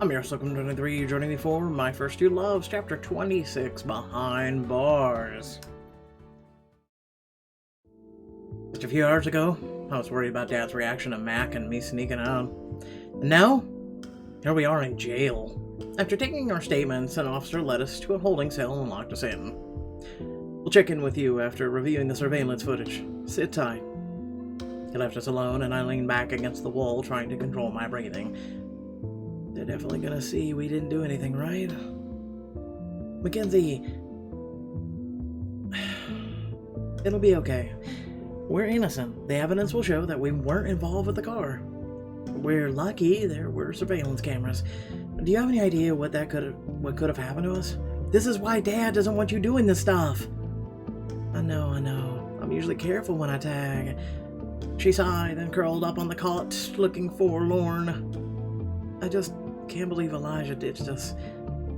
I'm your Slocum 23, joining me for My First Two Loves, Chapter 26, Behind Bars. Just a few hours ago, I was worried about Dad's reaction to Mac and me sneaking out. And now, here we are in jail. After taking our statements, an officer led us to a holding cell and locked us in. We'll check in with you after reviewing the surveillance footage. Sit tight. He left us alone, and I leaned back against the wall, trying to control my breathing. They're definitely gonna see we didn't do anything, right? Mackenzie. It'll be okay. We're innocent. The evidence will show that we weren't involved with the car. We're lucky there were surveillance cameras. Do you have any idea what could have happened to us? This is why Dad doesn't want you doing this stuff. I know. I'm usually careful when I tag. She sighed and curled up on the cot, looking forlorn. I just can't believe Elijah ditched us.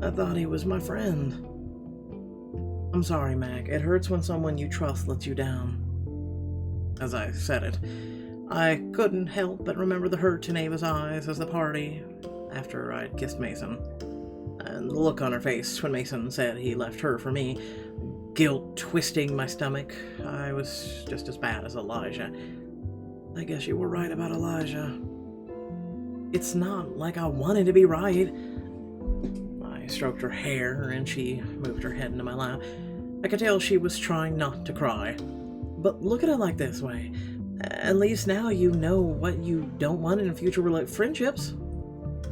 I thought he was my friend. I'm sorry, Mac. It hurts when someone you trust lets you down. As I said it, I couldn't help but remember the hurt in Ava's eyes as the party, after I'd kissed Mason, and the look on her face when Mason said he left her for me, guilt twisting my stomach. I was just as bad as Elijah. I guess you were right about Elijah. It's not like I wanted to be right. I stroked her hair and she moved her head into my lap. I could tell she was trying not to cry. But look at it like this way. At least now you know what you don't want in future friendships.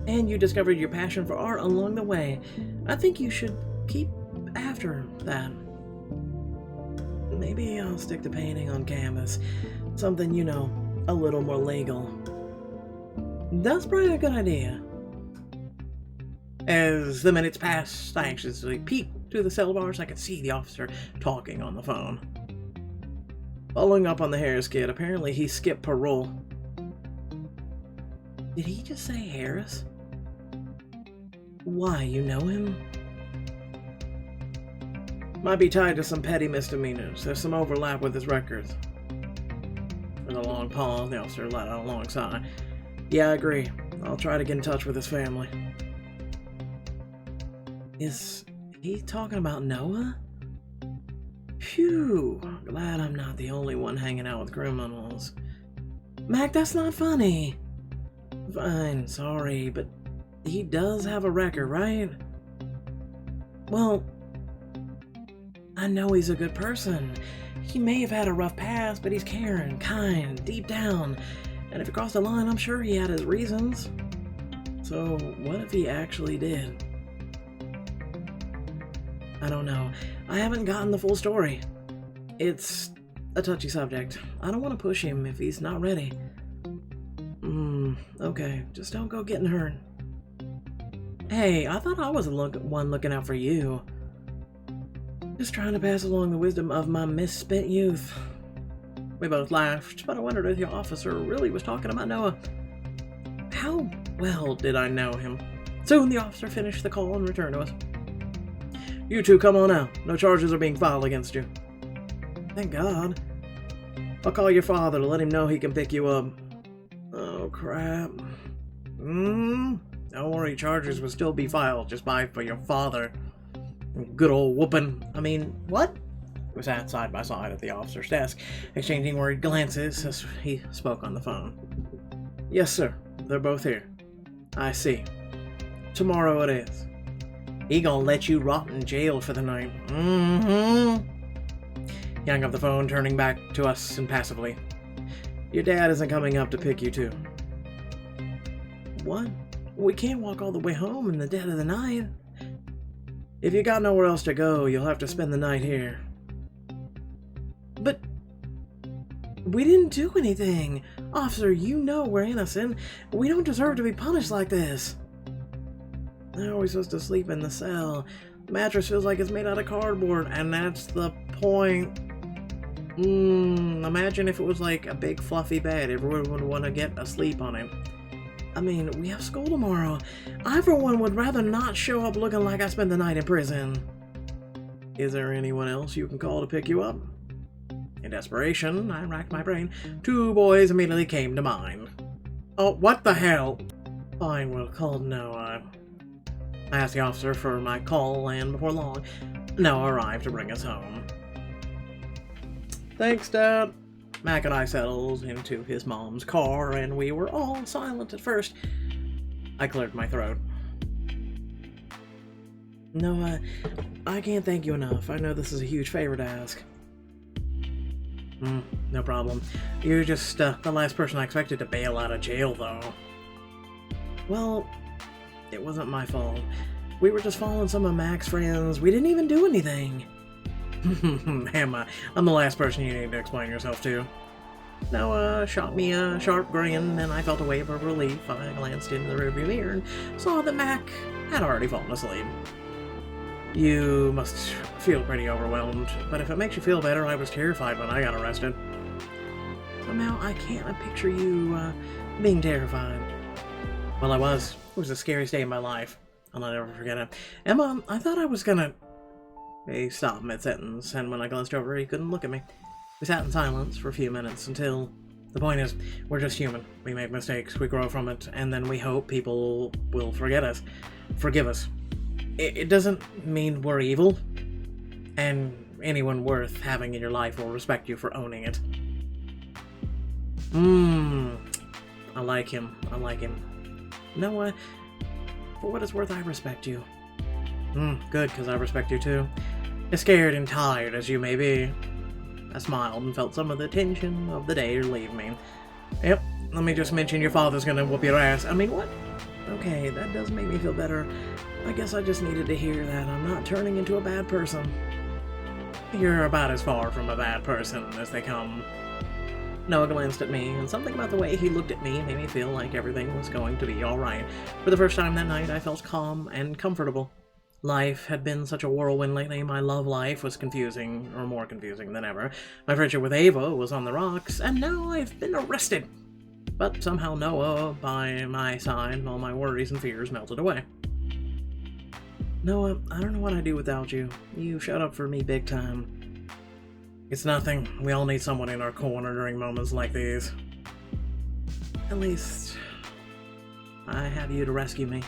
And you discovered your passion for art along the way. I think you should keep after that. Maybe I'll stick to painting on canvas. Something, a little more legal. That's probably a good idea. As the minutes passed, I anxiously peeked through the cell bars. I could see the officer talking on the phone. Following up on the Harris kid, apparently he skipped parole. Did he just say Harris? Why, you know him? Might be tied to some petty misdemeanors. There's some overlap with his records. With a long pause, the officer let out a long sigh. Yeah, I agree. I'll try to get in touch with his family. Is he talking about Noah? Phew, glad I'm not the only one hanging out with criminals. Mac, that's not funny. Fine, sorry, but he does have a record, right? Well, I know he's a good person. He may have had a rough past, but he's caring, kind, deep down. And if he crossed the line, I'm sure he had his reasons. So, what if he actually did? I don't know. I haven't gotten the full story. It's a touchy subject. I don't want to push him if he's not ready. Okay. Just don't go getting hurt. Hey, I thought I was the one looking out for you. Just trying to pass along the wisdom of my misspent youth. We both laughed, but I wondered if the officer really was talking about Noah. How well did I know him? Soon the officer finished the call and returned to us. You two come on out. No charges are being filed against you. Thank God. I'll call your father to let him know he can pick you up. Oh, crap. Don't worry, charges will still be filed. Just buy for your father. Good old whooping. I mean, what? We sat side by side at the officer's desk, exchanging worried glances as he spoke on the phone. Yes, sir. They're both here. I see. Tomorrow it is. He gonna let you rot in jail for the night. He hung up the phone, turning back to us impassively. Your dad isn't coming up to pick you too. What? We can't walk all the way home in the dead of the night. If you got nowhere else to go, you'll have to spend the night here. But we didn't do anything. Officer, you know we're innocent. We don't deserve to be punished like this. How are we supposed to sleep in the cell? The mattress feels like it's made out of cardboard, and that's the point. Imagine if it was like a big fluffy bed. Everyone would want to get asleep on it. I mean, we have school tomorrow. I, for one, would rather not show up looking like I spent the night in prison. Is there anyone else you can call to pick you up? In desperation, I racked my brain. Two boys immediately came to mind. Oh, what the hell? Fine, we'll call Noah. I asked the officer for my call, and before long, Noah arrived to bring us home. Thanks, Dad. Mac and I settled into his mom's car, and we were all silent at first. I cleared my throat. Noah, I can't thank you enough. I know this is a huge favor to ask. No problem. You're just the last person I expected to bail out of jail, though. Well, it wasn't my fault. We were just following some of Mac's friends. We didn't even do anything. Emma, I'm the last person you need to explain yourself to. Noah shot me a sharp grin, and I felt a wave of relief. I glanced into the rearview mirror and saw that Mac had already fallen asleep. You must feel pretty overwhelmed, but if it makes you feel better, I was terrified when I got arrested. Somehow I can't picture you being terrified. Well, I was. It was the scariest day of my life. I'll never forget it. Emma, I thought I was gonna... He stopped mid-sentence, and when I glanced over, he couldn't look at me. We sat in silence for a few minutes until... The point is, we're just human. We make mistakes, we grow from it, and then we hope people will forgive us. It doesn't mean we're evil, and anyone worth having in your life will respect you for owning it. I like him. Noah, for what it's worth, I respect you. Good, because I respect you too. As scared and tired as you may be. I smiled and felt some of the tension of the day leave me. Yep, let me just mention your father's gonna whoop your ass. I mean, what? Okay, that does make me feel better. I guess I just needed to hear that I'm not turning into a bad person. You're about as far from a bad person as they come. Noah glanced at me, and something about the way he looked at me made me feel like everything was going to be alright. For the first time that night, I felt calm and comfortable. Life had been such a whirlwind lately. My love life was confusing, or more confusing than ever. My friendship with Ava was on the rocks, and now I've been arrested. But somehow Noah, by my side, all my worries and fears melted away. Noah, I don't know what I'd do without you. You showed up for me big time. It's nothing. We all need someone in our corner during moments like these. At least, I have you to rescue me.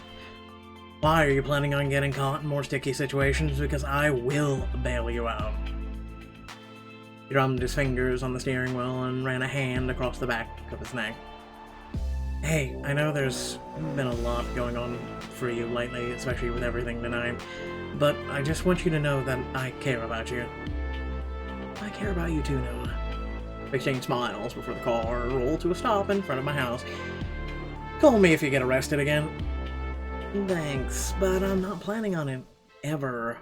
Why are you planning on getting caught in more sticky situations? Because I will bail you out. He drummed his fingers on the steering wheel and ran a hand across the back of his neck. Hey, I know there's been a lot going on for you lately, especially with everything tonight, but I just want you to know that I care about you. I care about you too, Noah. We exchanged smiles before the car rolled to a stop in front of my house. Call me if you get arrested again. Thanks, but I'm not planning on it, ever.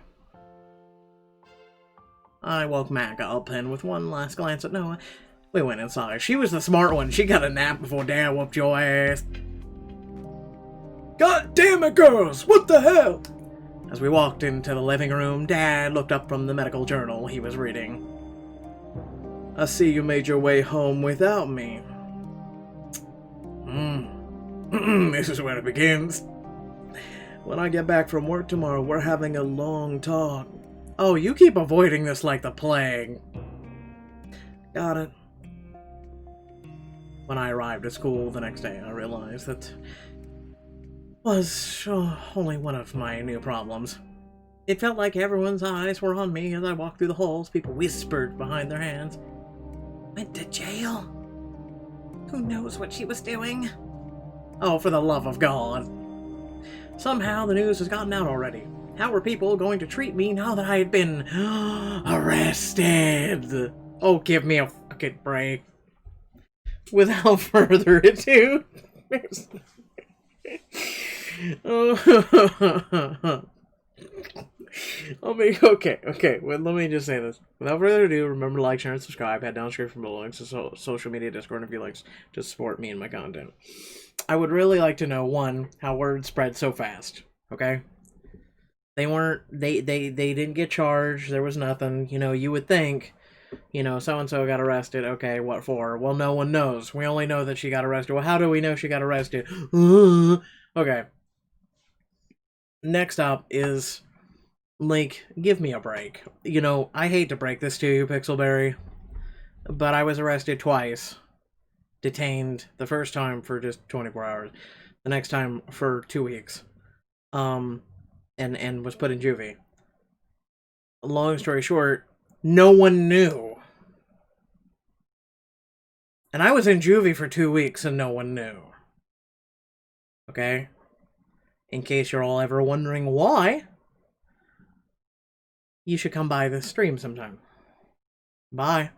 I woke Mac up, and with one last glance at Noah, we went inside. She was the smart one. She got a nap before Dad whooped your ass. God damn it, girls! What the hell? As we walked into the living room, Dad looked up from the medical journal he was reading. I see you made your way home without me. This is where it begins. When I get back from work tomorrow, we're having a long talk. Oh, you keep avoiding this like the plague. Got it. When I arrived at school the next day, I realized that was only one of my new problems. It felt like everyone's eyes were on me as I walked through the halls. People whispered behind their hands. Went to jail? Who knows what she was doing? Oh, for the love of God. Somehow the news has gotten out already. How were people going to treat me now that I had been arrested? Oh, give me a fucking break. Without further ado... Okay. Well, let me just say this. Without further ado, remember to like, share, and subscribe. Head down the description below links to social media, Discord, if you like to support me and my content. I would really like to know, one, how word spread so fast. Okay? They didn't get charged. There was nothing. You know, you would think, you know, so-and-so got arrested. Okay, what for? Well, no one knows. We only know that she got arrested. Well, how do we know she got arrested? Okay. Next up is, like, give me a break. You know, I hate to break this to you, Pixelberry, but I was arrested twice. Detained the first time for just 24 hours. the next time for 2 weeks. And was put in juvie. Long story short, no one knew. And I was in juvie for 2 weeks and no one knew. Okay? In case you're all ever wondering why, you should come by the stream sometime. Bye.